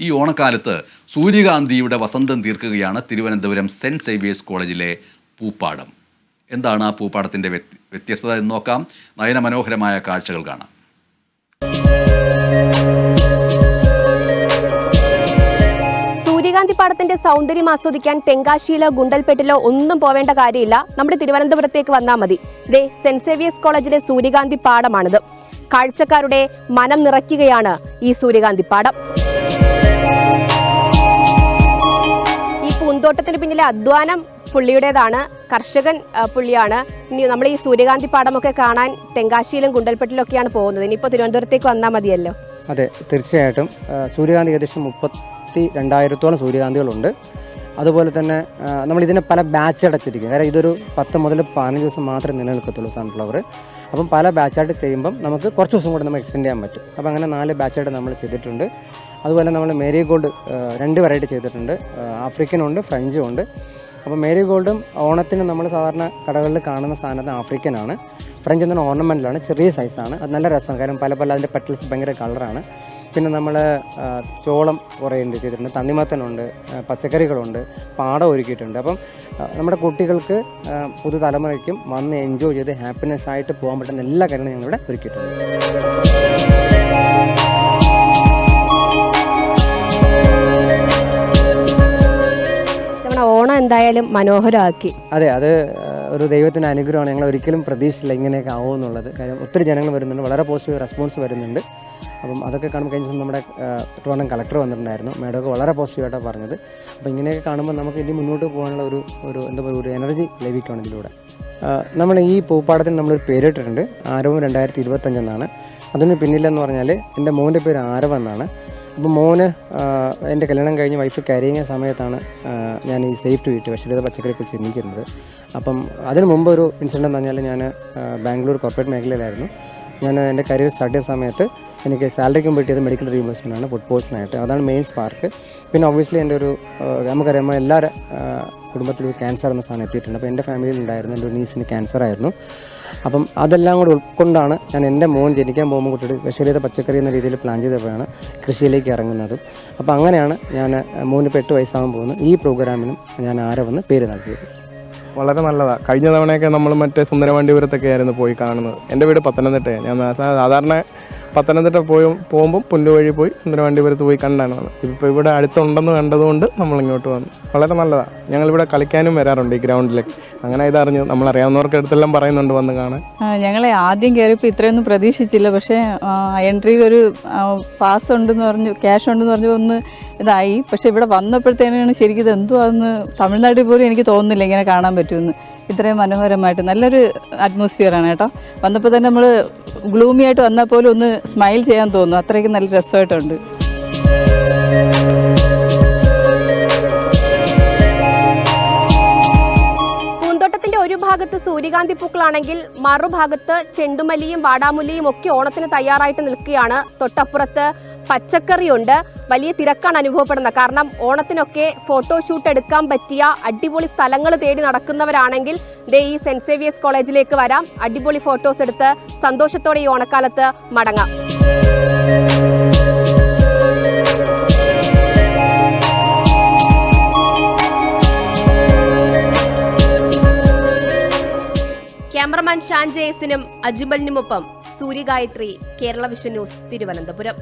ഈ ഓണക്കാലത്ത് സൂര്യകാന്തിയുടെ വസന്തം തീർക്കുകയാണ് തിരുവനന്തപുരം സെൻറ്റ് സേവിയേഴ്സ് കോളേജിലെ പൂപ്പാടം. എന്താണ് ആ പൂപ്പാടത്തിൻ്റെ വ്യത്യസ്തത എന്ന് നോക്കാം. നയനമനോഹരമായ കാഴ്ചകൾ കാണാം. സൂര്യകാന്തി പാടത്തിന്റെ സൗന്ദര്യം ആസ്വദിക്കാൻ തെങ്കാശിയിലോ ഗുണ്ടൽപേട്ടിലോ ഒന്നും പോവേണ്ട കാര്യമില്ല. നമ്മുടെ തിരുവനന്തപുരത്തേക്ക് വന്നാൽ മതി. ദേ സെന്റ് സേവിയേഴ്സ് കോളേജിലെ സൂര്യകാന്തി പാടമാണിത്. കാഴ്ചക്കാരുടെ മനം നിറയ്ക്കുകയാണ് ഈ സൂര്യകാന്തി പാടം. ഈ പൂന്തോട്ടത്തിന് പിന്നിലെ അധ്വാനം പുള്ളിയുടേതാണ്. കർഷകൻ പുള്ളിയാണ്. ഇനി നമ്മൾ ഈ സൂര്യകാന്തി പാടമൊക്കെ കാണാൻ തെങ്കാശിയിലും ഗുണ്ടൽപേട്ടിലും ഒക്കെയാണ് പോകുന്നത്. ഇനിയിപ്പോൾ തിരുവനന്തപുരത്തേക്ക് വന്നാൽ മതിയല്ലോ. അതെ, തീർച്ചയായിട്ടും. സൂര്യകാന്തി ഏകദേശം 32,000 സൂര്യകാന്തികളുണ്ട്. അതുപോലെ തന്നെ നമ്മളിതിനെ പല ബാച്ചായിട്ട് തിരിക്കും. കാരണം ഇതൊരു 10 മുതൽ 15 ദിവസം മാത്രമേ നിലനിൽക്കത്തുള്ളൂ സൺഫ്ലവർ. അപ്പം പല ബാച്ചായിട്ട് ചെയ്യുമ്പം നമുക്ക് കുറച്ച് ദിവസം കൂടെ നമുക്ക് എക്സ്റ്റെൻഡ് ചെയ്യാൻ പറ്റും. അപ്പോൾ അങ്ങനെ 4 ബാച്ചായിട്ട് നമ്മൾ ചെയ്തിട്ടുണ്ട്. അതുപോലെ നമ്മൾ മേരി ഗോൾഡ് 2 വെറൈറ്റി ചെയ്തിട്ടുണ്ട്. ആഫ്രിക്കനുണ്ട്, ഫ്രഞ്ചും ഉണ്ട്. അപ്പോൾ മേരി ഗോൾഡും ഓണത്തിന് നമ്മൾ സാധാരണ കടകളിൽ കാണുന്ന സാധനത്തിന് ആഫ്രിക്കനാണ്. ഫ്രഞ്ച് എന്ന ഓർണമെൻറ്റിലാണ്, ചെറിയ സൈസാണ്. അത് നല്ല രസമാണ്. കാരണം പല അതിൻ്റെ പെറ്റൽസ് ഭയങ്കര കളറാണ്. പിന്നെ നമ്മൾ ചോളം കുറേ ഉണ്ട് ചെയ്തിട്ടുണ്ട്, തണ്ണിമത്തനുണ്ട്, പച്ചക്കറികളുണ്ട്, പാടം ഒരുക്കിയിട്ടുണ്ട്. അപ്പം നമ്മുടെ കുട്ടികൾക്ക് പുതുതലമുറയ്ക്കും വന്ന് എൻജോയ് ചെയ്ത് ഹാപ്പിനെസ് ആയിട്ട് പോകാൻ പറ്റുന്ന എല്ലാ കാര്യങ്ങളും ഞങ്ങളിവിടെ ഒരുക്കിയിട്ടുണ്ട്. ഓണം എന്തായാലും മനോഹരമാക്കി. അതെ, അത് ഒരു ദൈവത്തിൻ്റെ അനുഗ്രഹമാണ്. ഞങ്ങൾ ഒരിക്കലും പ്രതീക്ഷയില്ല ഇങ്ങനെയൊക്കെ ആവുമെന്നുള്ളത്. കാര്യം ഒത്തിരി ജനങ്ങൾ വരുന്നുണ്ട്, വളരെ പോസിറ്റീവ് റെസ്പോൺസ് വരുന്നുണ്ട്. അപ്പം അതൊക്കെ കാണുമ്പോൾ കഴിഞ്ഞ ദിവസം നമ്മുടെ ട്രിവാൻഡ്രം കളക്ടർ വന്നിട്ടുണ്ടായിരുന്നു. മേഡമൊക്കെ വളരെ പോസിറ്റീവായിട്ടാണ് പറഞ്ഞത്. അപ്പോൾ ഇങ്ങനെയൊക്കെ കാണുമ്പോൾ നമുക്ക് ഇനി മുന്നോട്ട് പോകാനുള്ള ഒരു എന്താ പറയുക, ഒരു എനർജി ലഭിക്കുകയാണ് ഇതിലൂടെ. നമ്മൾ ഈ പൂപ്പാടത്തിന് നമ്മളൊരു പേരിട്ടിട്ടുണ്ട്, ആരവം 2025 എന്നാണ്. അതിന് പിന്നിലെന്ന് പറഞ്ഞാൽ എൻ്റെ മോൻ്റെ പേര് ആരവം എന്നാണ്. അപ്പോൾ മോന് എൻ്റെ കല്യാണം കഴിഞ്ഞ് വൈഫ് കരിയുന്ന സമയത്താണ് ഞാൻ ഈ സേഫ് ടു ഈറ്റ് വിഷരഹിത പച്ചക്കറിയെക്കുറിച്ച് ചിന്തിക്കുന്നത്. അപ്പം അതിന് മുമ്പ് ഒരു ഇൻസിഡൻ്റ് എന്ന് പറഞ്ഞാൽ ഞാൻ ബാംഗ്ലൂർ കോർപ്പറേറ്റ് മേഖലയിലായിരുന്നു. ഞാൻ എൻ്റെ കരിയർ സ്റ്റാർട്ട് ചെയ്ത സമയത്ത് എനിക്ക് സാലറിക്ക് മുമ്പ് കിട്ടിയത് മെഡിക്കൽ റീഇംബേഴ്സ്മെൻ്റ് ആണ്, ഫുഡ് പോയ്സണായിട്ട്. അതാണ് മെയിൻ സ്പാർക്ക്. പിന്നെ ഒബ്വിയസ്ലി എൻ്റെ ഒരു നമുക്കറിയാം എല്ലാവരുടെ കുടുംബത്തിലും ക്യാൻസർ എന്ന സാധനം എത്തിയിട്ടുണ്ട്. അപ്പോൾ എൻ്റെ ഫാമിലിയിൽ ഉണ്ടായിരുന്നു, എൻ്റെ ഒരു നീസിന് ക്യാൻസർ ആയിരുന്നു. അപ്പം അതെല്ലാം കൂടി ഉൾക്കൊണ്ടാണ് ഞാൻ എൻ്റെ മോൻ ജനിക്കാൻ പോകുമ്പോൾ കുട്ടിയുടെ വിഷരഹിത പച്ചക്കറി എന്ന രീതിയിൽ പ്ലാൻ ചെയ്തപ്പോഴാണ് കൃഷിയിലേക്ക് ഇറങ്ങുന്നതും. അപ്പോൾ അങ്ങനെയാണ് ഞാൻ മോനിപ്പോൾ 8 വയസ്സാകാൻ പോകുന്നത്. ഈ പ്രോഗ്രാമിനും ഞാൻ ആരവെന്ന് പേര് നൽകിയത്. വളരെ നല്ലതാണ്. കഴിഞ്ഞ തവണയൊക്കെ നമ്മൾ മറ്റേ സുന്ദരവണ്ടിപുരത്തൊക്കെ ആയിരുന്നു പോയി കാണുന്നത്. എൻ്റെ വീട് പത്തനംതിട്ടയാണ്. ഞാൻ സാധാരണ പത്തനംതിട്ട പോകുമ്പം പുല്ല് വഴി പോയി സുന്ദരവണ്ടിപുരത്ത് പോയി കണ്ടാണ് വന്നത്. ഇപ്പോൾ ഇവിടെ അടുത്തുണ്ടെന്ന് കണ്ടതുകൊണ്ട് നമ്മളിങ്ങോട്ട് വന്നു. വളരെ നല്ലതാണ്. ഞങ്ങളിവിടെ കളിക്കാനും വരാറുണ്ട് ഈ ഗ്രൗണ്ടിലേക്ക്. അങ്ങനെ ഇതറിഞ്ഞു, നമ്മളറിയാവുന്നവർക്ക് അടുത്തെല്ലാം പറയുന്നുണ്ട് വന്ന് കാണാൻ. ഞങ്ങളെ ആദ്യം കയറിയപ്പോൾ ഇത്രയൊന്നും പ്രതീക്ഷിച്ചില്ല. പക്ഷേ എൻട്രിയിൽ ഒരു പാസ് ഉണ്ടെന്ന് പറഞ്ഞു, ക്യാഷ് ഉണ്ടെന്ന് പറഞ്ഞു ഒന്ന് ഇതായി. പക്ഷേ ഇവിടെ വന്നപ്പോഴത്തേനാണ് ശരിക്കും ഇത് എന്തുവാന്ന് തമിഴ്നാട്ടിൽ പോലും എനിക്ക് തോന്നുന്നില്ല ഇങ്ങനെ കാണാൻ പറ്റുമെന്ന്. ഇത്രയും മനോഹരമായിട്ട് നല്ലൊരു അറ്റ്മോസ്ഫിയറാണ് കേട്ടോ. വന്നപ്പോൾ തന്നെ നമ്മൾ ഗ്ലൂമി ആയിട്ട് വന്നാൽ പോലും ഒന്ന് സ്മൈൽ ചെയ്യാൻ തോന്നുന്നു. അത്രയ്ക്ക് നല്ല രസമായിട്ടുണ്ട്. ഒരു ഭാഗത്ത് സൂര്യകാന്തി പൂക്കളാണെങ്കിൽ മറുഭാഗത്ത് ചെണ്ടുമല്ലിയും വാടാമുല്ലിയും ഒക്കെ ഓണത്തിന് തയ്യാറായിട്ട് നിൽക്കുകയാണ്. തൊട്ടപ്പുറത്ത് പച്ചക്കറിയുണ്ട്. വലിയ തിരക്കാണ് അനുഭവപ്പെടുന്നത്. കാരണം ഓണത്തിനൊക്കെ ഫോട്ടോഷൂട്ട് എടുക്കാൻ പറ്റിയ അടിപൊളി സ്ഥലങ്ങൾ തേടി നടക്കുന്നവരാണെങ്കിൽ ദേ ഈ സെന്റ് സേവിയേഴ്സ് കോളേജിലേക്ക് വരാം. അടിപൊളി ഫോട്ടോസ് എടുത്ത് സന്തോഷത്തോടെ ഈ ഓണക്കാലത്ത് മടങ്ങാം. ക്യാമറമാൻ ഷാൻ ജയസിനും അജ്മലിനുമൊപ്പം സൂര്യഗായത്രി, കേരള വിഷൻ ന്യൂസ്, തിരുവനന്തപുരം.